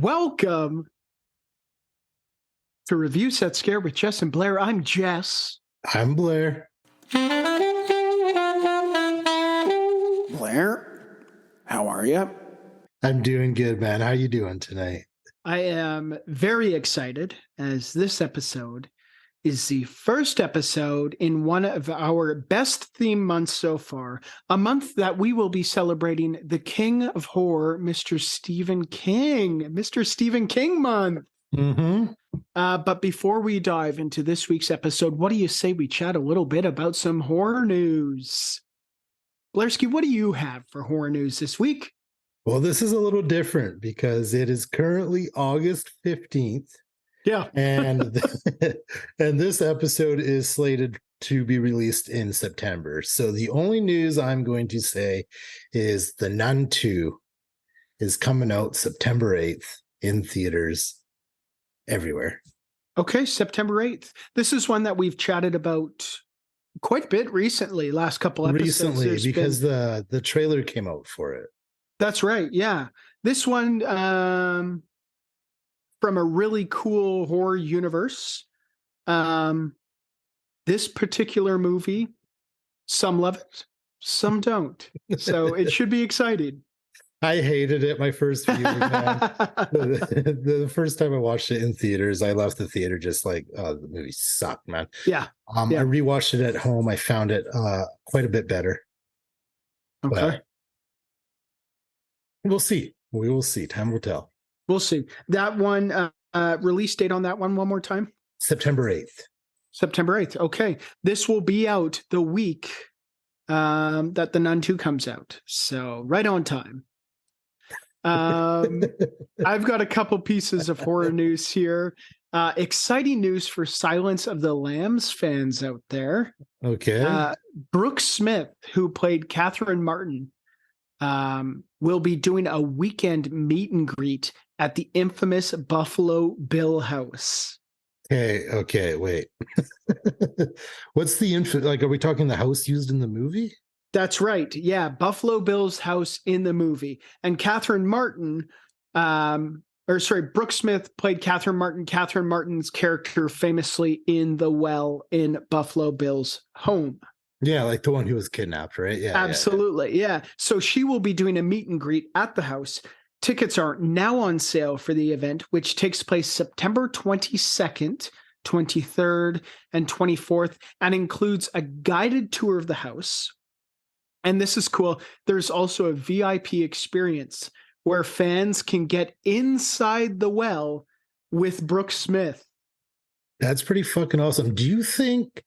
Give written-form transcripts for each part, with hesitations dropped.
Welcome to Review Set Scare with Jess and Blair. I'm Jess. I'm Blair. Blair, how are you? I'm doing good, man. How you doing tonight? I am very excited as this episode is the first episode in one of our best theme months so far, a month that we will be celebrating the King of Horror, Mr. Stephen King. Mr. Stephen King month. Mm-hmm. But before we dive into this week's episode, what do you say we chat a little bit about some horror news? Blairski, what do you have for horror news this week? Well, this is a little different because it is currently August 15th. Yeah. And and this episode is slated to be released in September. So the only news I'm going to say is The Nun 2 is coming out September 8th in theaters everywhere. Okay, September 8th. This is one that we've chatted about quite a bit recently, last couple episodes. Recently, because the trailer came out for it. That's right, yeah. This one from a really cool horror universe. This particular movie, some love it, some don't. So it should be exciting. I hated it my first viewing time. the first time I watched it in theaters, I left the theater just like, oh, the movie sucked, man. Yeah. I rewatched it at home. I found it quite a bit better. Okay. But we'll see. We will see. Time will tell. We'll see. That one, release date on that one more time? September 8th. September 8th. Okay. This will be out the week that The Nun 2 comes out. So right on time. I've got a couple pieces of horror news here. Exciting news for Silence of the Lambs fans out there. Okay. Brooke Smith, who played Catherine Martin, will be doing a weekend meet and greet at the infamous Buffalo Bill house. Okay, wait. What's the are we talking the house used in the movie? That's right. Yeah, Buffalo Bill's house in the movie. And Catherine Martin, Brooke Smith played Catherine Martin. Catherine Martin's character famously in The Well in Buffalo Bill's home. Yeah, like the one who was kidnapped, right? Yeah. Absolutely. Yeah. So she will be doing a meet and greet at the house. Tickets are now on sale for the event, which takes place September 22nd, 23rd, and 24th, and includes a guided tour of the house. And this is cool. There's also a VIP experience where fans can get inside the well with Brooke Smith. That's pretty fucking awesome. Do you think,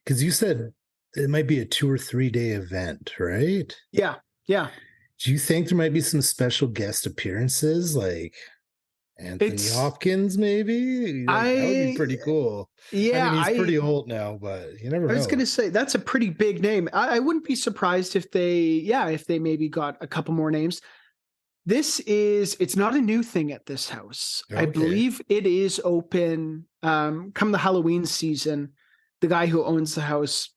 because you said it might be a 2 or 3 day event, right? Yeah. Do you think there might be some special guest appearances like Anthony Hopkins, maybe? That would be pretty cool. Yeah. I mean, he's pretty old now, but you never know. I was going to say, that's a pretty big name. I wouldn't be surprised if they maybe got a couple more names. It's not a new thing at this house. Okay. I believe it is open come the Halloween season. The guy who owns the house,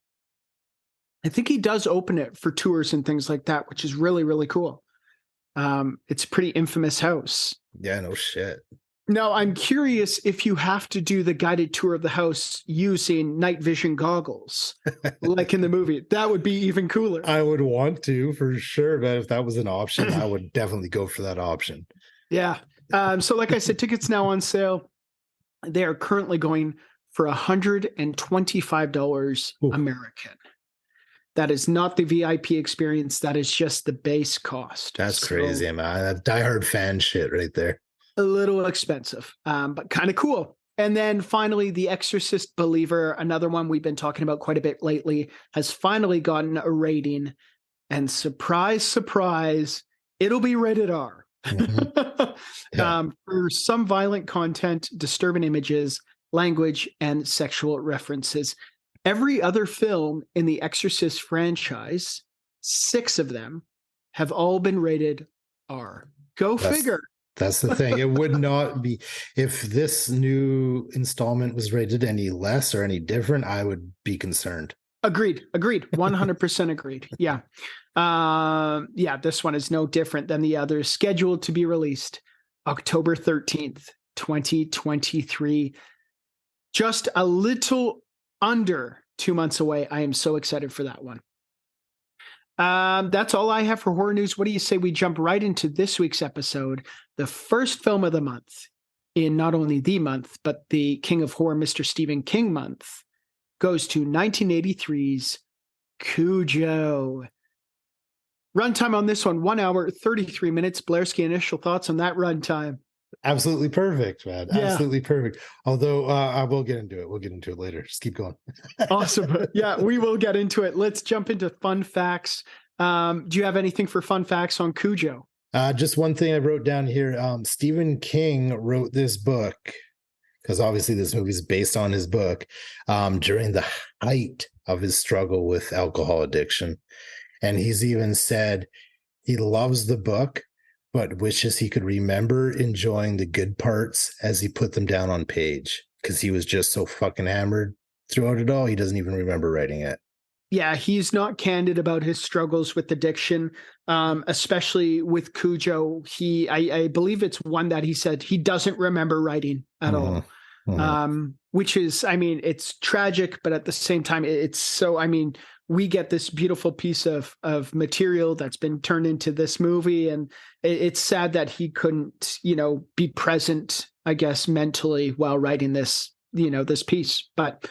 I think he does open it for tours and things like that, which is really, really cool. It's a pretty infamous house. Yeah, no shit. Now, I'm curious if you have to do the guided tour of the house using night vision goggles, like in the movie. That would be even cooler. I would want to, for sure. But if that was an option, I would definitely go for that option. Yeah. So like I said, tickets now on sale. They are currently going for $125 American. That is not the VIP experience. That is just the base cost. That's crazy, man. That's diehard fan shit right there. A little expensive, but kind of cool. And then finally, The Exorcist Believer, another one we've been talking about quite a bit lately, has finally gotten a rating. And surprise, surprise, it'll be rated R. Mm-hmm. Yeah. For some violent content, disturbing images, language, and sexual references. Every other film in the Exorcist franchise, 6 of them, have all been rated R. Go figure. That's the thing. It would not be, if this new installment was rated any less or any different, I would be concerned. Agreed. 100% agreed. Yeah. This one is no different than the others, scheduled to be released October 13th, 2023. Just a little under 2 months away. I am so excited for that one. That's all I have for horror news. What do you say we jump right into this week's episode? The first film of the month, in not only the month, but the King of Horror, Mr. Stephen King month, goes to 1983's Cujo. Runtime on this one, 1 hour, 33 minutes. Blairski, initial thoughts on that runtime? Absolutely perfect, man. Yeah. Absolutely perfect. Although I will get into it. We'll get into it later. Just keep going. Awesome. Yeah, we will get into it. Let's jump into fun facts. Do you have anything for fun facts on Cujo? Just one thing I wrote down here. Stephen King wrote this book, because obviously this movie is based on his book, during the height of his struggle with alcohol addiction. And he's even said he loves the book, but wishes he could remember enjoying the good parts as he put them down on page, because he was just so fucking hammered throughout it all. He doesn't even remember writing it. Yeah, he's not candid about his struggles with addiction, especially with Cujo. I believe it's one that he said he doesn't remember writing at all. Which is, I mean, it's tragic, but at the same time, it's so, I mean, we get this beautiful piece of material that's been turned into this movie, and it's sad that he couldn't, be present, I guess, mentally while writing this, this piece. But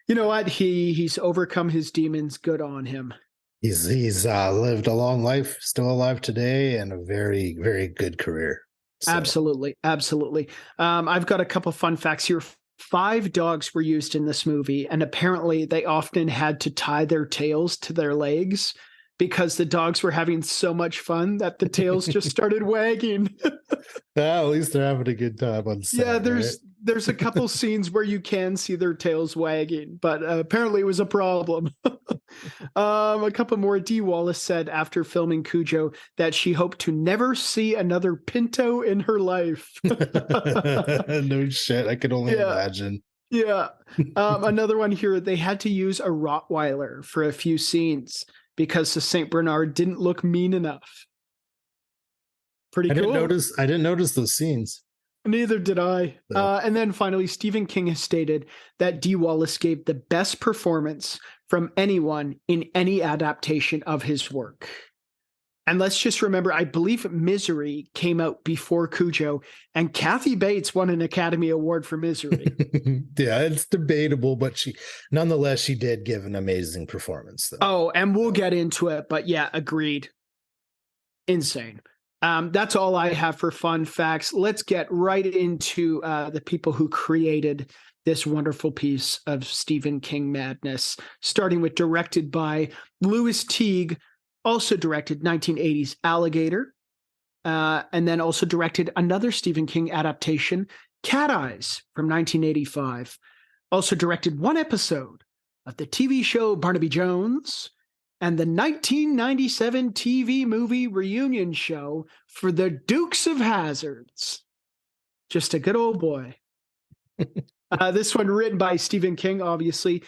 you know what? He's overcome his demons. Good on him. He's lived a long life, still alive today, and a very, very good career. So. Absolutely. I've got a couple fun facts here. 5 dogs were used in this movie, and apparently they often had to tie their tails to their legs because the dogs were having so much fun that the tails just started wagging. At least they're having a good time on set. Yeah, there's a couple scenes where you can see their tails wagging, but apparently it was a problem. A couple more. Dee Wallace said after filming Cujo that she hoped to never see another Pinto in her life. No shit, I could only imagine. Yeah. Another one here. They had to use a Rottweiler for a few scenes because the Saint Bernard didn't look mean enough. Pretty cool. I didn't notice those scenes. Neither did I. No. And then finally, Stephen King has stated that Dee Wallace gave the best performance from anyone in any adaptation of his work. And let's just remember, I believe Misery came out before Cujo, and Kathy Bates won an Academy Award for Misery. Yeah, it's debatable, but she did give an amazing performance, though. Oh, and we'll get into it, but yeah, agreed. Insane. That's all I have for fun facts. Let's get right into the people who created this wonderful piece of Stephen King madness, starting with directed by Louis Teague, also directed 1980's Alligator, and then also directed another Stephen King adaptation, Cat Eyes, from 1985. Also directed one episode of the TV show Barnaby Jones, and the 1997 TV movie reunion show for the Dukes of Hazzards. Just a good old boy. This one written by Stephen King, obviously.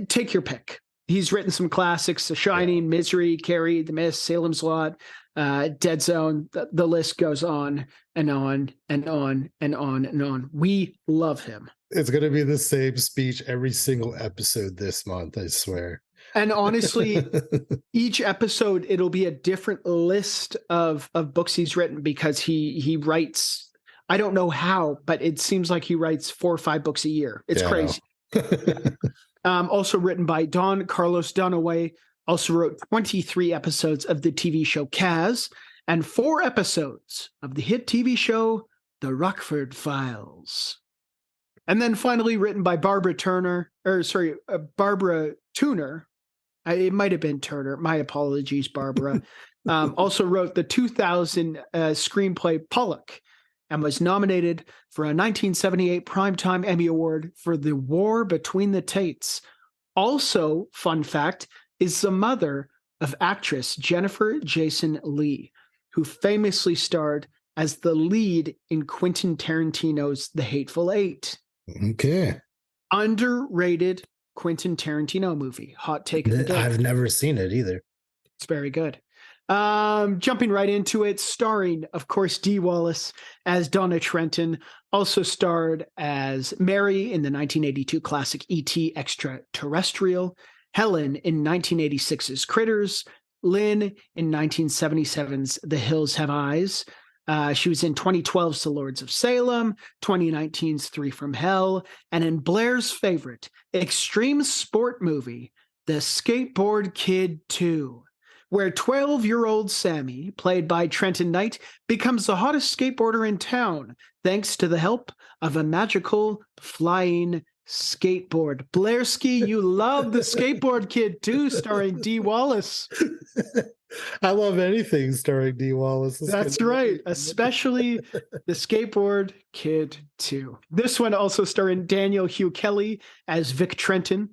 Take your pick. He's written some classics, The Shining, Misery, Carrie, The Mist, Salem's Lot, Dead Zone. The list goes on and on and on and on and on. We love him. It's going to be the same speech every single episode this month, I swear. And honestly, each episode, it'll be a different list of books he's written, because he writes, I don't know how, but it seems like he writes 4 or 5 books a year. It's crazy. Also written by Don Carlos Dunaway, also wrote 23 episodes of the TV show Kaz and 4 episodes of the hit TV show The Rockford Files. And then finally written by Barbara Tuner. It might have been Turner. My apologies, Barbara. Also wrote the 2000 screenplay Pollock, and was nominated for a 1978 Primetime Emmy Award for The War Between the Tates. Also, fun fact, is the mother of actress Jennifer Jason Leigh, who famously starred as the lead in Quentin Tarantino's The Hateful Eight. Okay. Underrated Quentin Tarantino movie. Hot take of the day. I've never seen it either. It's very good. Jumping right into it, starring, of course, Dee Wallace as Donna Trenton, also starred as Mary in the 1982 classic E.T. Extraterrestrial, Helen in 1986's Critters, Lynn in 1977's The Hills Have Eyes. She was in 2012's The Lords of Salem, 2019's Three from Hell, and in Blair's favorite extreme sport movie, The Skateboard Kid 2. Where 12-year-old Sammy, played by Trenton Knight, becomes the hottest skateboarder in town thanks to the help of a magical flying skateboard. Blairski, you love The Skateboard Kid 2, starring Dee Wallace. I love anything starring Dee Wallace. That's right, especially The Skateboard Kid 2. This one also starring Daniel Hugh Kelly as Vic Trenton.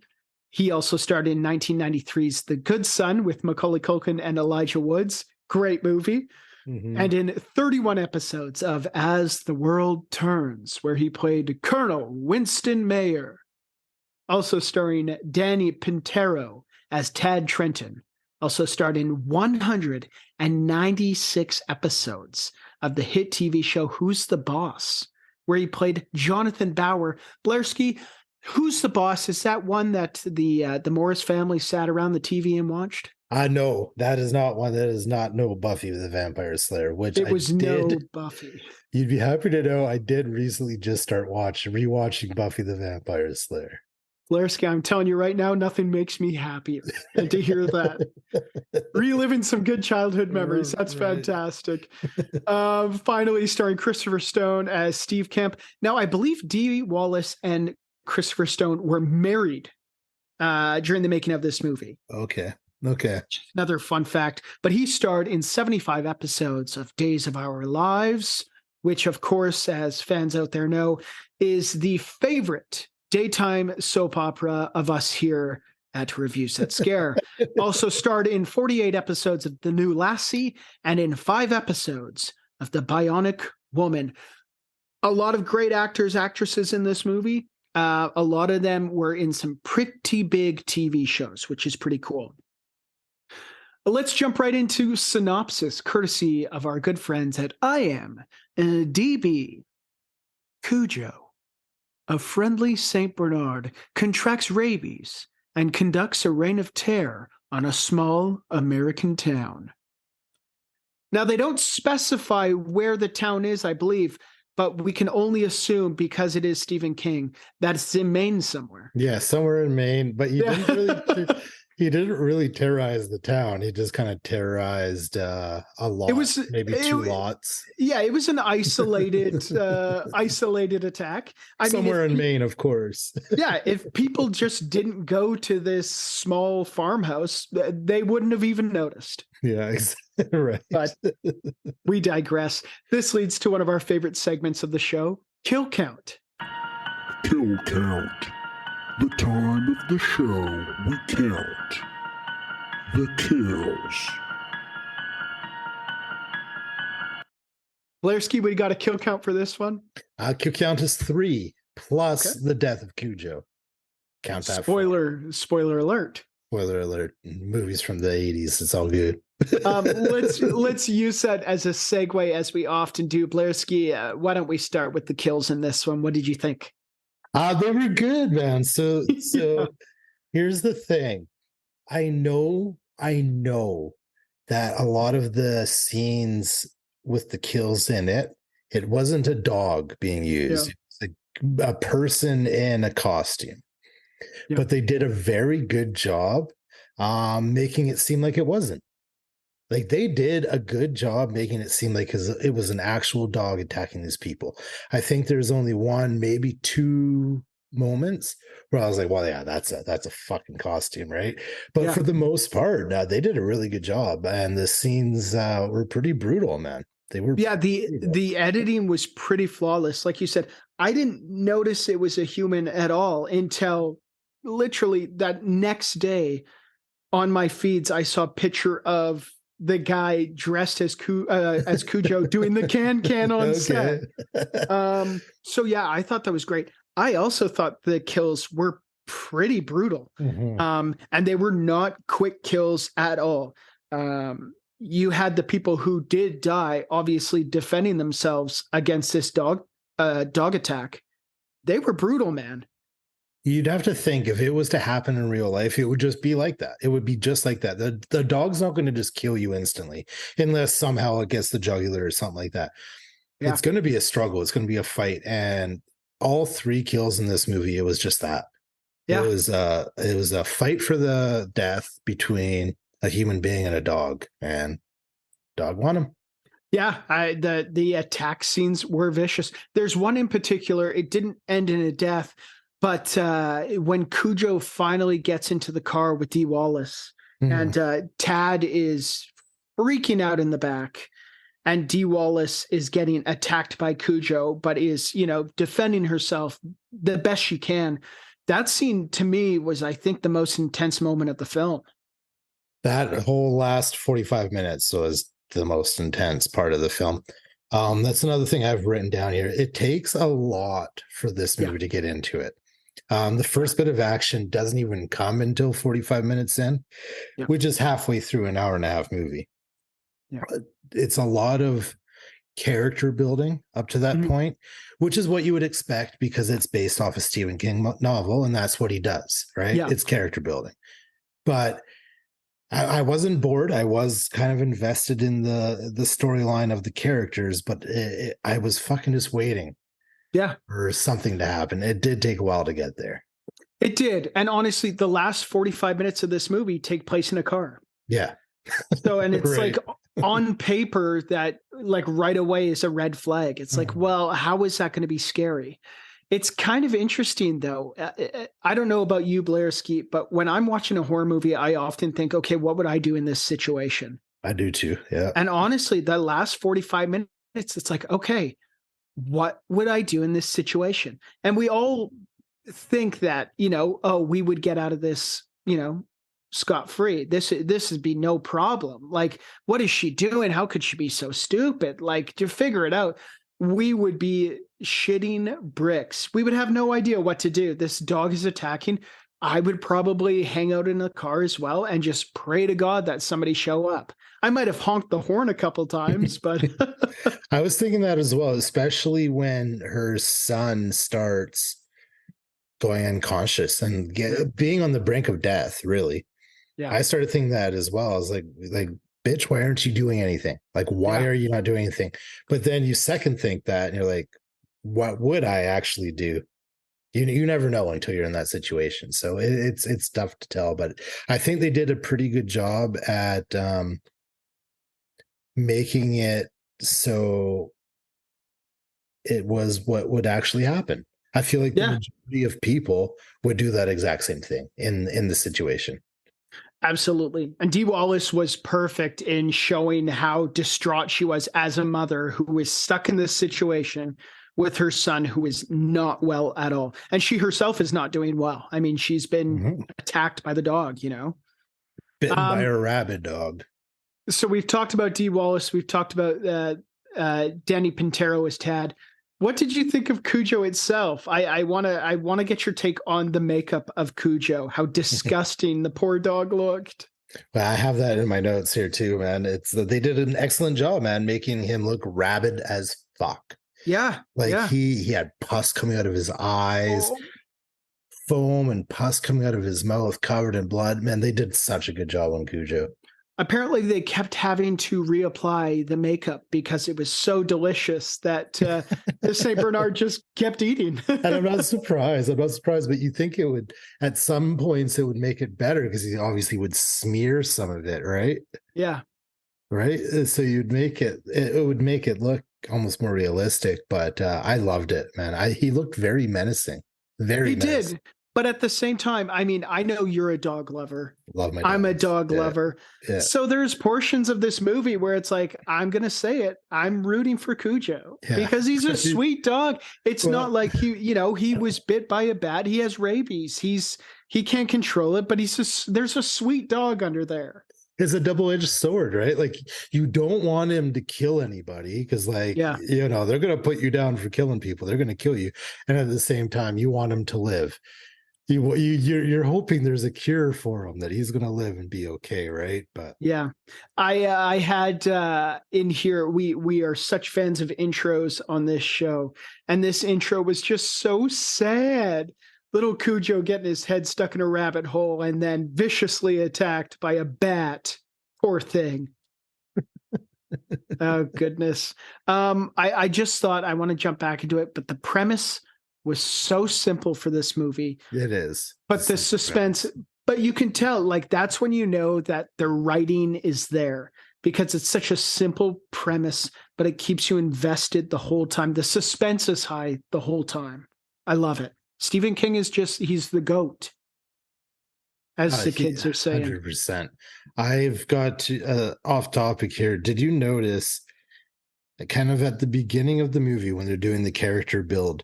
He also starred in 1993's The Good Son with Macaulay Culkin and Elijah Woods. Great movie. Mm-hmm. And in 31 episodes of As the World Turns, where he played Colonel Winston Mayer. Also starring Danny Pintero as Tad Trenton. Also starred in 196 episodes of the hit TV show Who's the Boss, where he played Jonathan Bauer. Blairski, Who's the Boss? Is that one that the Morris family sat around the TV and watched? No, that is not one. That is not no Buffy the Vampire Slayer, which it was no Buffy. You'd be happy to know I did recently just start rewatching Buffy the Vampire Slayer. Blairski, I'm telling you right now, nothing makes me happier than to hear that. Reliving some good childhood memories. That's fantastic. Finally, starring Christopher Stone as Steve Kemp. Now, I believe Dee Wallace and Christopher Stone were married during the making of this movie. Okay. Another fun fact. But he starred in 75 episodes of Days of Our Lives, which, of course, as fans out there know, is the favorite daytime soap opera of us here at Review Set Scare. Also starred in 48 episodes of The New Lassie and in 5 episodes of The Bionic Woman. A lot of great actors, actresses in this movie. A lot of them were in some pretty big TV shows, which is pretty cool. Let's jump right into synopsis, courtesy of our good friends at IMDb. Cujo, a friendly Saint Bernard, contracts rabies and conducts a reign of terror on a small American town. Now, they don't specify where the town is, I believe, but we can only assume, because it is Stephen King, that it's in Maine somewhere. Yeah, somewhere in Maine, but he didn't really terrorize the town. He just kind of terrorized a lot. It was maybe 2 lots. Yeah, it was an isolated attack. Somewhere in Maine, of course. Yeah, if people just didn't go to this small farmhouse, they wouldn't have even noticed. Yeah, right. But we digress. This leads to one of our favorite segments of the show, Kill Count. Kill Count. The time of the show we count the kills. Blairski, we got a kill count for this one? Kill count is 3 plus the death of Cujo. Count that. Spoiler alert. Spoiler alert. Movies from the 80s. It's all good. Let's use that as a segue, as we often do. Blairski, why don't we start with the kills in this one? What did you think? They were good, man. So here's the thing. I know that a lot of the scenes with the kills in it wasn't a dog being used. Yeah. It was a person in a costume. Yeah. But they did a very good job making it seem like it wasn't. Like, they did a good job making it seem like it was an actual dog attacking these people. I think there's only 1, maybe 2 moments where I was like, well, yeah, that's a fucking costume, right? But for the most part, they did a really good job, and the scenes were pretty brutal, man. They were. Yeah, the editing was pretty flawless. Like you said, I didn't notice it was a human at all until literally that next day on my feeds. I saw a picture of the guy dressed as Cujo doing the can on set. So yeah, I thought that was great. I also thought the kills were pretty brutal. Mm-hmm. And they were not quick kills at all. you had the people who did die, obviously defending themselves against this dog attack. They were brutal, man. You'd have to think if it was to happen in real life, it would just be like that. It would be just like that. The dog's not going to just kill you instantly unless somehow it gets the jugular or something like that. Yeah. It's going to be a struggle. It's going to be a fight. And all 3 kills in this movie, it was just that. Yeah. It was a fight for the death between a human being and a dog, and dog won him. Yeah, the attack scenes were vicious. There's one in particular, it didn't end in a death, but when Cujo finally gets into the car with Dee Wallace, and Tad is freaking out in the back, and Dee Wallace is getting attacked by Cujo, but is, defending herself the best she can. That scene to me was, I think, the most intense moment of the film. That whole last 45 minutes was the most intense part of the film. That's another thing I've written down here. It takes a lot for this movie to get into it. The first bit of action doesn't even come until 45 minutes in, which is halfway through an hour and a half movie. Yeah. It's a lot of character building up to that point, which is what you would expect because it's based off a Stephen King novel, and that's what he does, right? Yeah. It's character building. But I wasn't bored. I was kind of invested in the storyline of the characters, but I was fucking just waiting for something to happen. It did take a while to get there. It did. And honestly, the last 45 minutes of this movie take place in a car. Yeah. So, and it's like on paper that like right away is a red flag. It's like, well, how is that going to be scary? It's kind of interesting though. I don't know about you, Blair Skeet, but when I'm watching a horror movie, I often think, okay, what would I do in this situation? I do too. Yeah. And honestly, the last 45 minutes, it's like, okay, what would I do in this situation? And we all think that, we would get out of this, scot-free. This would be no problem. Like, what is she doing? How could she be so stupid? Like, to figure it out, we would be shitting bricks. We would have no idea what to do. This dog is attacking. I would probably hang out in the car as well and just pray to God that somebody show up. I might have honked the horn a couple times, but I was thinking that as well, especially when her son starts going unconscious and being on the brink of death, really. Yeah. I started thinking that as well. I was like, bitch, why aren't you doing anything? Like, why are you not doing anything? But then you second think that and you're like, what would I actually do? You never know until you're in that situation. So it's tough to tell, but I think they did a pretty good job at making it so it was what would actually happen. I feel like the majority of people would do that exact same thing in the situation. Absolutely. And Dee Wallace was perfect in showing how distraught she was as a mother who was stuck in this situation with her son who is not well at all. And she herself is not doing well. I mean, she's been attacked by the dog, Bitten by a rabid dog. So we've talked about Dee Wallace. We've talked about Danny Pintero as Tad. What did you think of Cujo itself? I want to get your take on the makeup of Cujo. How disgusting the poor dog looked. Well, I have that in my notes here too, man. They did an excellent job, man, making him look rabid as fuck. Yeah, he had pus coming out of his eyes, foam and pus coming out of his mouth, covered in blood. Man, they did such a good job on Cujo. Apparently, they kept having to reapply the makeup because it was so delicious that the Saint Bernard just kept eating. And I'm not surprised. But you think it would, at some points, it would make it better because he obviously would smear some of it, right? Yeah. Right. So you'd make it would make it look almost more realistic. But I loved it, man. He looked very menacing. He did. But at the same time, I mean, I know you're a dog lover. Love my dogs. I'm a dog lover. Yeah. So there's portions of this movie where it's like, I'm going to say it. I'm rooting for Cujo because he's a sweet dog. It's not like he was bit by a bat. He has rabies. He can't control it, but there's a sweet dog under there. It's a double-edged sword, right? Like, you don't want him to kill anybody because, they're going to put you down for killing people. They're going to kill you. And at the same time, you want him to live. You're hoping there's a cure for him, that he's going to live and be okay, right? But Yeah. I had in here, we are such fans of intros on this show, and this intro was just so sad. Little Cujo getting his head stuck in a rabbit hole and then viciously attacked by a bat. Poor thing. Oh goodness. I just thought, I want to jump back into it, but the premise was so simple for this movie. it is. But the suspense, but you can tell, like, that's when you know that the writing is there, because it's such a simple premise, but it keeps you invested the whole time. The suspense is high the whole time. I love it. Stephen King is he's the GOAT, as the kids are saying. 100%. I've got to, off topic here. Did you notice kind of at the beginning of the movie when they're doing the character build,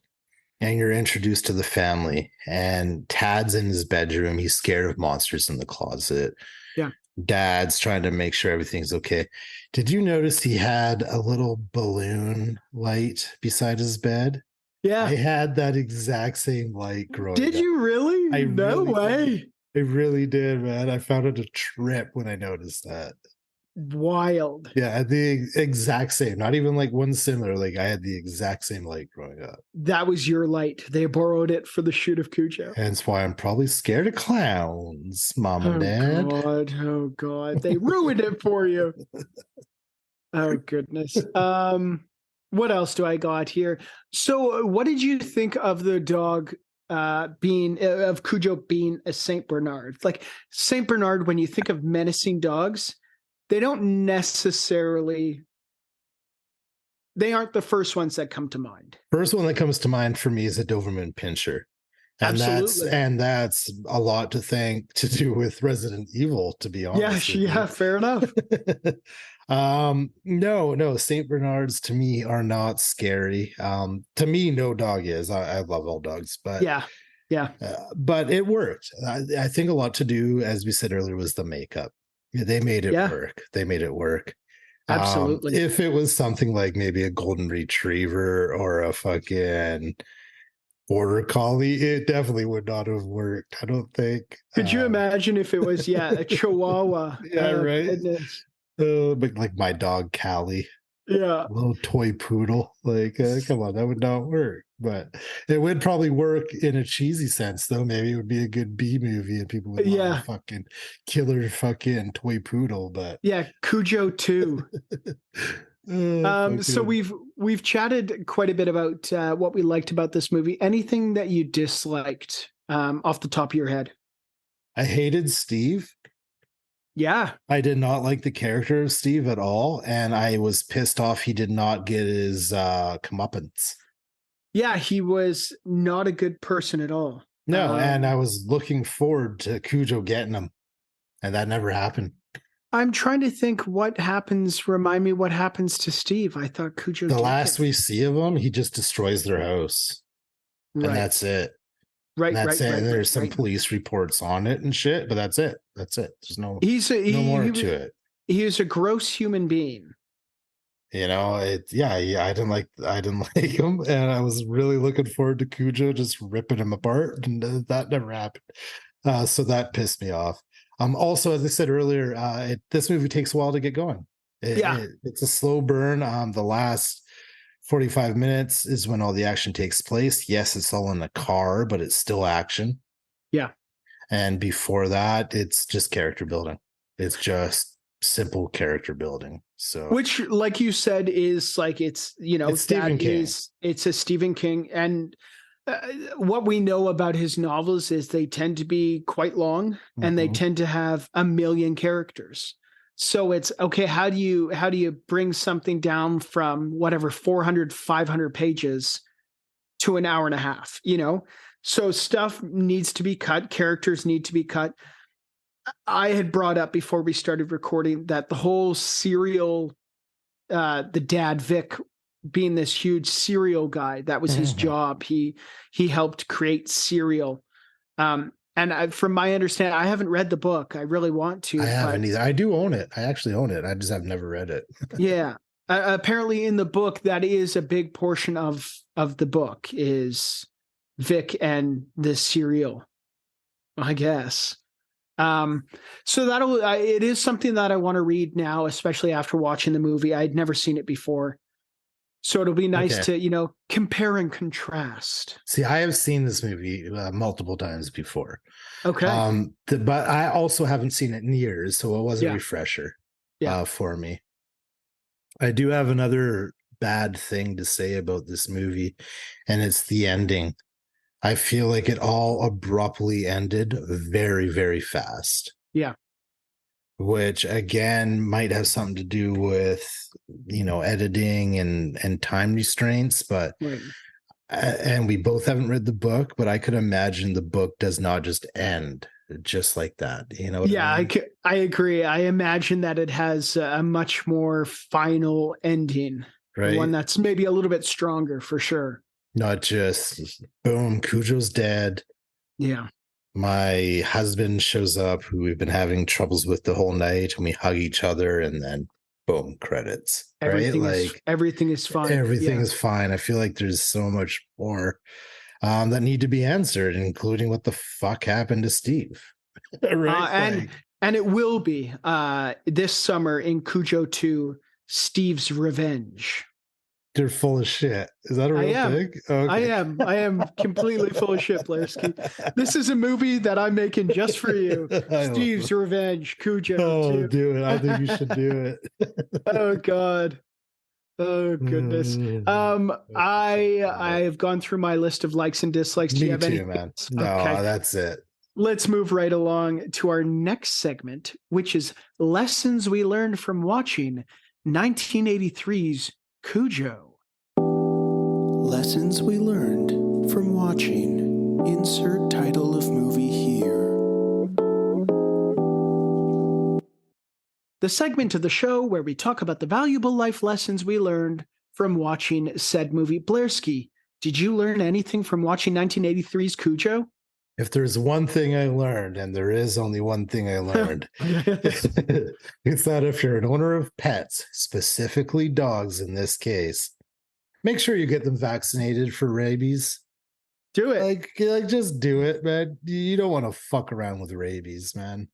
and you're introduced to the family, and Tad's in his bedroom. He's scared of monsters in the closet. Yeah. Dad's trying to make sure everything's okay. Did you notice he had a little balloon light beside his bed? Yeah. I had that exact same light growing Did up. you really? I No really way. did. I really did, man. I found it a trip when I noticed that. Wild. Yeah, the exact same. Not even like one similar. Like I had the exact same light growing up. That was your light. They borrowed it for the shoot of Cujo. Hence why I'm probably scared of clowns, Mom and Oh Dad. God. Oh God. They ruined it for you. Oh goodness. What else do I got here? So what did you think of the dog being of Cujo being a Saint Bernard? Like Saint Bernard, when you think of menacing dogs, they don't necessarily, they aren't the first ones that come to mind. First one that comes to mind for me is a Doberman Pinscher. And Absolutely. that's a lot to do with Resident Evil, to be honest. Yeah, fair enough. No, Saint Bernards to me are not scary. To me, no dog is. I love all dogs, but Yeah. But it worked. I think a lot to do, as we said earlier, was the makeup. They made it work. They made it work. Absolutely. If it was something like maybe a golden retriever or a fucking border collie, it definitely would not have worked. I don't think. Could you imagine if it was, a Chihuahua? Yeah, right. Goodness. But like my dog Callie, Yeah. little toy poodle. Like, come on, that would not work. But it would probably work in a cheesy sense, though. Maybe it would be a good B movie, and people would love a fucking killer fucking toy poodle. But yeah, Cujo 2. So we've chatted quite a bit about what we liked about this movie. Anything that you disliked off the top of your head? I hated Steve. Yeah. I did not like the character of Steve at all, and I was pissed off he did not get his comeuppance. Yeah, he was not a good person at all. No, and I was looking forward to Cujo getting him, and that never happened. I'm trying to think what happens. Remind me what happens to Steve. I thought Cujo. The last we see of him, he just destroys their house, and that's it. Right, and that's right, it. Right, and there's right, some police reports on it and shit, but that's it. That's it. There's no more to it. He is a gross human being. You know, I didn't like him, and I was really looking forward to Cujo just ripping him apart, and that never happened. So that pissed me off. Also, as I said earlier, this movie takes a while to get going. It's a slow burn. The last 45 minutes is when all the action takes place. Yes, it's all in the car, but it's still action. Yeah. And before that, it's just character building. It's just simple character building. So, which, like you said, is like it's Stephen King. It's a Stephen King, and what we know about his novels is they tend to be quite long, and they tend to have a million characters. So it's okay. How do you bring something down from whatever 400, 500 pages to an hour and a half? So stuff needs to be cut. Characters need to be cut. I had brought up before we started recording that the whole serial, the dad Vic being this huge serial guy, that was his job. He helped create Serial. And from my understanding, I haven't read the book. I really want to. I haven't either. I do own it. I actually own it. I just have never read it. Yeah. Apparently in the book, that is a big portion of the book is Vic and the serial. I guess. So it is something that I want to read now, especially after watching the movie. I'd never seen it before. So it'll be nice Okay. to, you know, compare and contrast. See, I have seen this movie multiple times before. Okay. But I also haven't seen it in years, so it was a Yeah. refresher Yeah. for me. I do have another bad thing to say about this movie, and it's the ending. I feel like it all abruptly ended very, very fast. Yeah. Which again might have something to do with, you know, editing and time restraints, but Right. and we both haven't read the book, but I could imagine the book does not just end just like that. You know what Yeah, I mean? I agree. I imagine that it has a much more final ending, Right? one that's maybe a little bit stronger for sure. Not just boom, Cujo's dead. Yeah. My husband shows up, who we've been having troubles with the whole night, and we hug each other, and then boom, credits. Right? Like Everything is fine. everything Yeah. is fine. I feel like there's so much more that need to be answered, including what the fuck happened to Steve. Right? And it will be this summer in Cujo 2, Steve's Revenge. They're full of shit. Is that a real thing? Okay. I am completely full of shit, Blairski. This is a movie that I'm making just for you. Steve's Revenge, Cujo. Oh, 2. do it. I think you should do it. Oh God. Oh goodness. I have gone through my list of likes and dislikes. Do you Me have too, anything man. else? No, Okay. that's it. Let's move right along to our next segment, which is lessons we learned from watching 1983's Cujo. Lessons we learned from watching. Insert title of movie here. The segment of the show where we talk about the valuable life lessons we learned from watching said movie. Blairski, did you learn anything from watching 1983's Cujo? If there's one thing I learned, and there is only one thing I learned, it's that if you're an owner of pets, specifically dogs in this case, make sure you get them vaccinated for rabies. Do it. Like just do it, man. You don't want to fuck around with rabies, man.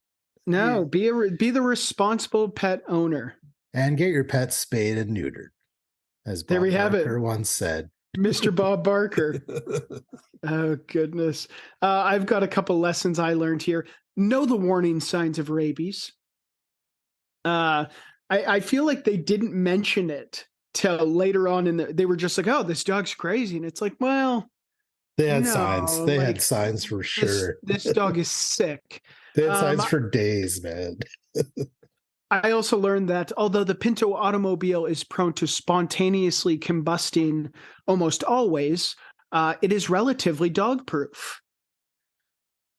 No, be the responsible pet owner. And get your pet spayed and neutered, as There Bob we have it. Barker once said. Mr. Bob Barker. Oh, goodness. I've got a couple lessons I learned here. Know the warning signs of rabies. I feel like they didn't mention it till later on they were just like, oh, this dog's crazy. And it's like, well, They had no, signs. They like, had signs for sure. This dog is sick. They had signs for days, man. I also learned that although the Pinto automobile is prone to spontaneously combusting almost always, it is relatively dog-proof.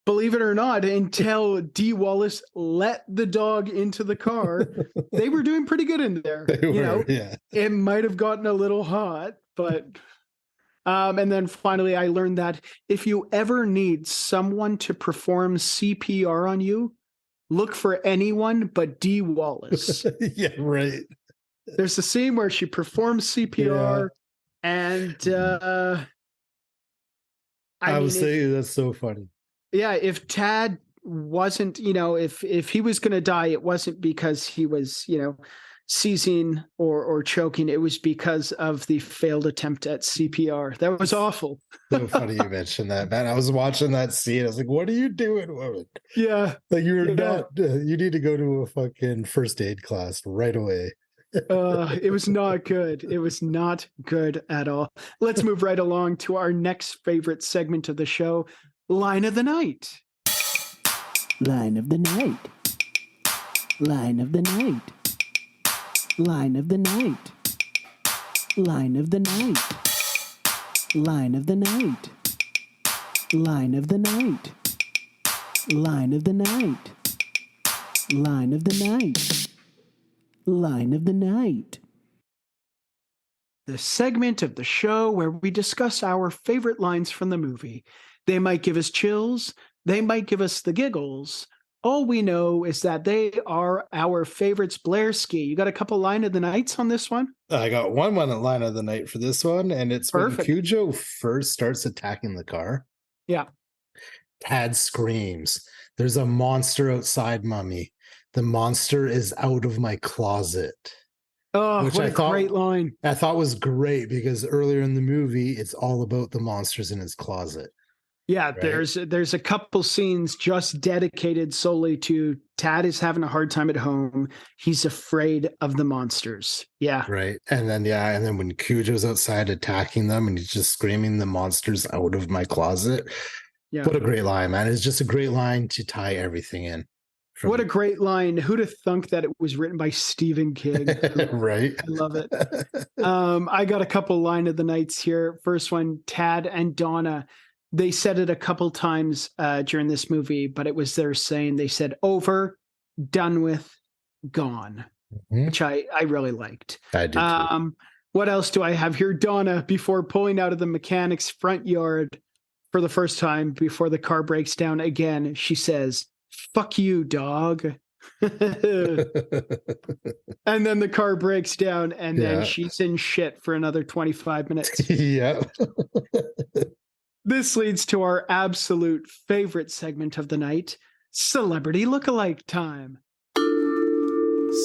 Believe it or not, until Dee Wallace let the dog into the car, they were doing pretty good in there. Yeah. It might have gotten a little hot, but... and then finally, I learned that if you ever need someone to perform CPR on you, look for anyone but Dee Wallace. Yeah, right. There's a scene where she performs CPR, and I was saying that's so funny. Yeah, if Tad wasn't, if he was going to die, it wasn't because he was, seizing or choking. It was because of the failed attempt at CPR. That was awful. So funny you mentioned that, man. I was watching that scene. I was like, what are you doing, woman? Yeah. Like you're not, you need to go to a fucking first aid class right away. It was not good. It was not good at all. Let's move right along to our next favorite segment of the show, Line of the Night. Line of the night. Line of the night. Line of the night. Line of the night. Line of the night. Line of the night. Line of the night. Line of the night. Line of the night. The segment of the show where we discuss our favorite lines from the movie. They might give us chills. They might give us the giggles. All we know is that they are our favorites. Blairski, you got a couple line of the nights on this one? I got one line of the night for this one, and it's Perfect. when Cujo first starts attacking the car. Yeah. Tad screams, "There's a monster outside, Mummy. The monster is out of my closet." Oh, Which what a great line. I thought was great because earlier in the movie, it's all about the monsters in his closet. Yeah, Right? there's a couple scenes just dedicated solely to Tad is having a hard time at home. He's afraid of the monsters. Yeah. Right. And then, yeah. And then when Cujo's outside attacking them and he's just screaming, "The monster's out of my closet." Yeah. What a great line, man. It's just a great line to tie everything in. What a great line. Who'd have thunk that it was written by Stephen King? Right. I love it. I got a couple line of the nights here. First one, Tad and Donna. They said it a couple times during this movie, but it was their saying. They said over, done with, gone, Mhm. which I really liked. I did too. What else do I have here? Donna, before pulling out of the mechanic's front yard for the first time, before the car breaks down again, she says, "Fuck you, dog." And then the car breaks down, and then Yeah. she's in shit for another 25 minutes. Yeah. This leads to our absolute favorite segment of the night, Celebrity Lookalike Time.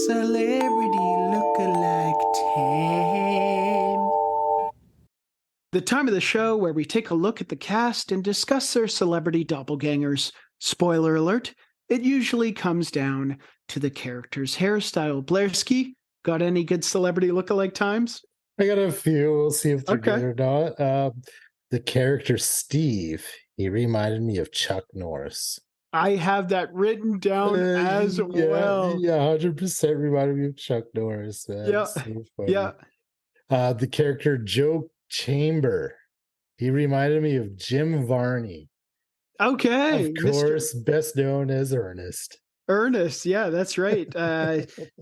Celebrity lookalike time. The time of the show where we take a look at the cast and discuss their celebrity doppelgangers. Spoiler alert, it usually comes down to the character's hairstyle. Blairski, got any good celebrity lookalike times? I got a few. We'll see if they're Okay. good or not. The character Steve, he reminded me of Chuck Norris. I have that written down as Yeah, well. yeah, 100% reminded me of Chuck Norris, man. Yeah, So funny. yeah. The character Joe Chamber, he reminded me of Jim Varney. Okay, Of Mr. course, best known as Ernest. Ernest. Yeah, that's right.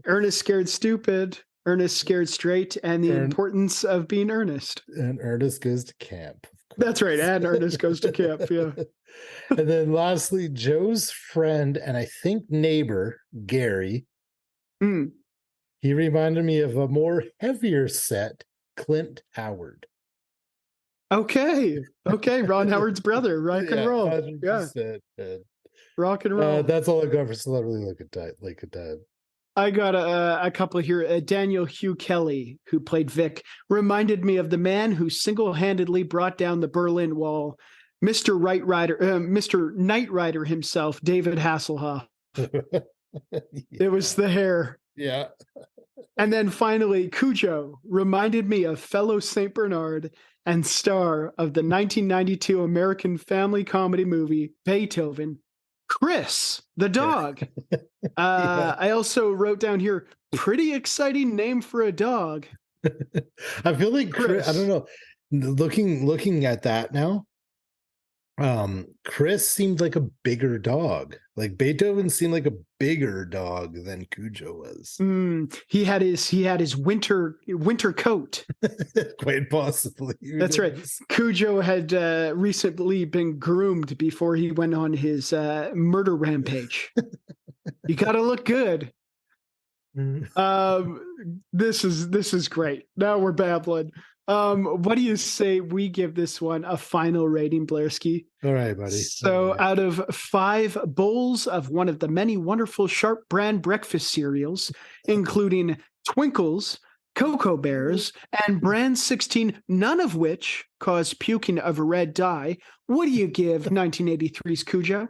Ernest Scared Stupid, Ernest Scared Straight, and the importance of being earnest. And Ernest Goes to Camp. That's right. And Ernest Goes to Camp. Yeah. And then lastly, Joe's friend and I think neighbor, Gary. Mm. He reminded me of a more heavier set, Clint Howard. Okay. Okay. Ron Howard's brother. Rock and roll. 100%, Yeah. man. Rock and roll. That's all I got for celebrity look at that. I got a couple here. Daniel Hugh Kelly, who played Vic, reminded me of the man who single-handedly brought down the Berlin Wall, Mr. Knight Rider himself, David Hasselhoff. It was the hair. Yeah. And then finally, Cujo reminded me of fellow St. Bernard and star of the 1992 American family comedy movie Beethoven, Chris, the dog. I also wrote down here, pretty exciting name for a dog. I feel like Chris, I don't know. Looking at that now, Chris seemed like a bigger dog. Like Beethoven seemed like a bigger dog than Cujo was. He had his winter coat. Quite possibly. That's right. Cujo had recently been groomed before he went on his murder rampage. You got to look good. This is great. Now we're babbling. What do you say we give this one a final rating, Blairski? All right, buddy. So out of 5 bowls of one of the many wonderful Sharp brand breakfast cereals, including Twinkles, Cocoa Bears, and Brand 16, none of which cause puking of red dye, what do you give 1983's Cujo?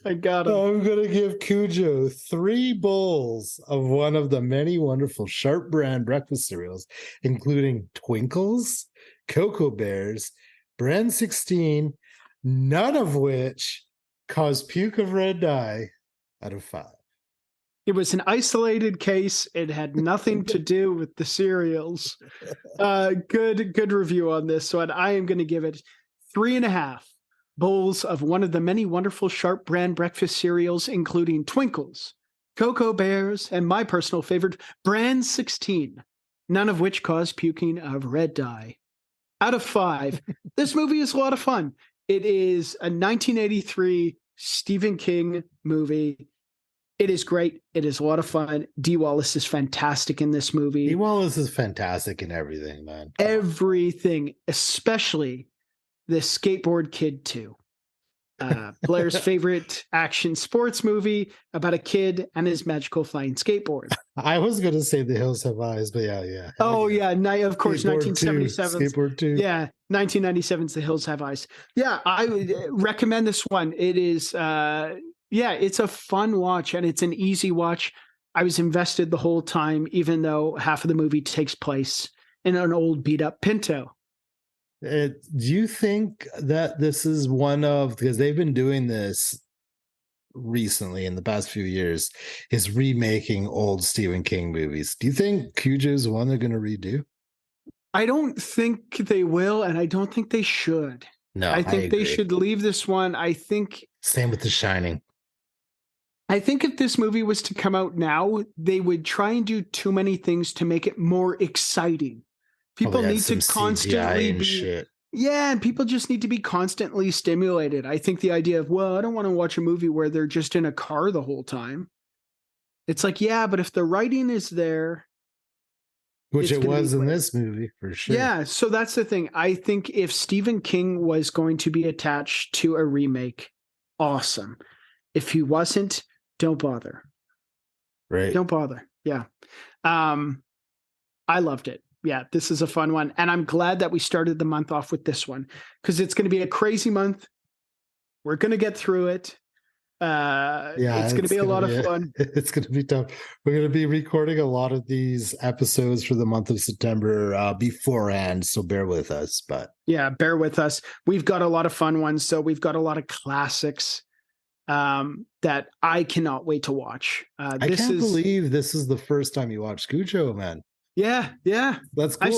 I got him. I'm going to give Cujo 3 bowls of one of the many wonderful Sharp brand breakfast cereals, including Twinkles, Cocoa Bears, Brand 16, none of which cause puke of red dye, out of 5. It was an isolated case. It had nothing to do with the cereals. Good review on this one. I am going to give it 3.5 bowls of one of the many wonderful Sharp brand breakfast cereals, including Twinkles, Cocoa Bears, and my personal favorite, Brand 16, none of which cause puking of red dye. Out of 5, this movie is a lot of fun. It is a 1983 Stephen King movie. It is great. It is a lot of fun. Dee Wallace is fantastic in this movie. Dee Wallace is fantastic in everything, man. Everything, especially The Skateboard Kid 2. Blair's favorite action sports movie about a kid and his magical flying skateboard. I was going to say The Hills Have Eyes, but yeah. Oh, yeah. Of course, Skateboard 2. 1977. Skateboard 2. Yeah, 1997's The Hills Have Eyes. Yeah, I would recommend this one. It is, it's a fun watch and it's an easy watch. I was invested the whole time, even though half of the movie takes place in an old beat up Pinto. Do you think that this is one of, because they've been doing this recently in the past few years, is remaking old Stephen King movies? Do you think Cujo is one they're going to redo? I don't think they will, and I don't think they should. No, I think they agree. should leave this one. Same with The Shining. I think if this movie was to come out now, they would try and do too many things to make it more exciting. People need to constantly be shit. Yeah, and people just need to be constantly stimulated. I think the idea of, well, I don't want to watch a movie where they're just in a car the whole time. It's like, yeah, but if the writing is there, which it was in this movie for sure. Yeah, so that's the thing. I think if Stephen King was going to be attached to a remake, awesome. If he wasn't, don't bother. Right. Don't bother. Yeah. I loved it. Yeah, this is a fun one. And I'm glad that we started the month off with this one because it's going to be a crazy month. We're going to get through it. It's going to be a lot of fun. It's going to be tough. We're going to be recording a lot of these episodes for the month of September beforehand, so bear with us. But yeah, bear with us. We've got a lot of fun ones. So we've got a lot of classics that I cannot wait to watch. I can't believe this is the first time you watched Cujo, man. Yeah. That's cool. I've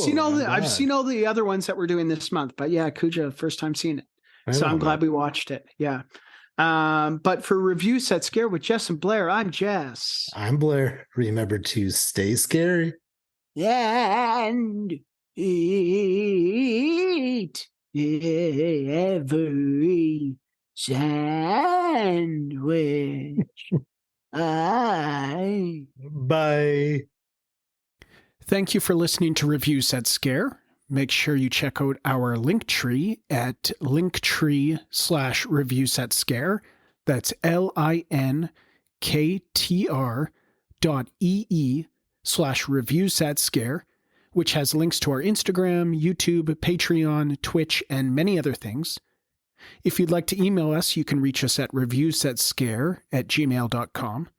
seen all the other ones that we're doing this month, but yeah, Cujo, first time seeing it. So I'm glad we watched it. Yeah. But for Review Set Scare with Jess and Blair, I'm Jess. I'm Blair. Remember to stay scary. And eat every sandwich. Bye. Thank you for listening to Review Set Scare. Make sure you check out our Linktree at linktree/reviewsetscare. That's linktr.ee/reviewsetscare, which has links to our Instagram, YouTube, Patreon, Twitch, and many other things. If you'd like to email us, you can reach us at reviewsetscare@gmail.com.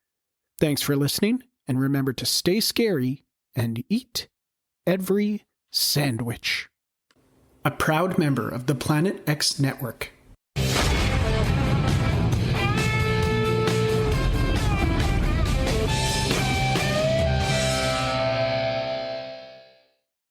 Thanks for listening, and remember to stay scary and eat every sandwich. A proud member of the Planet X Network.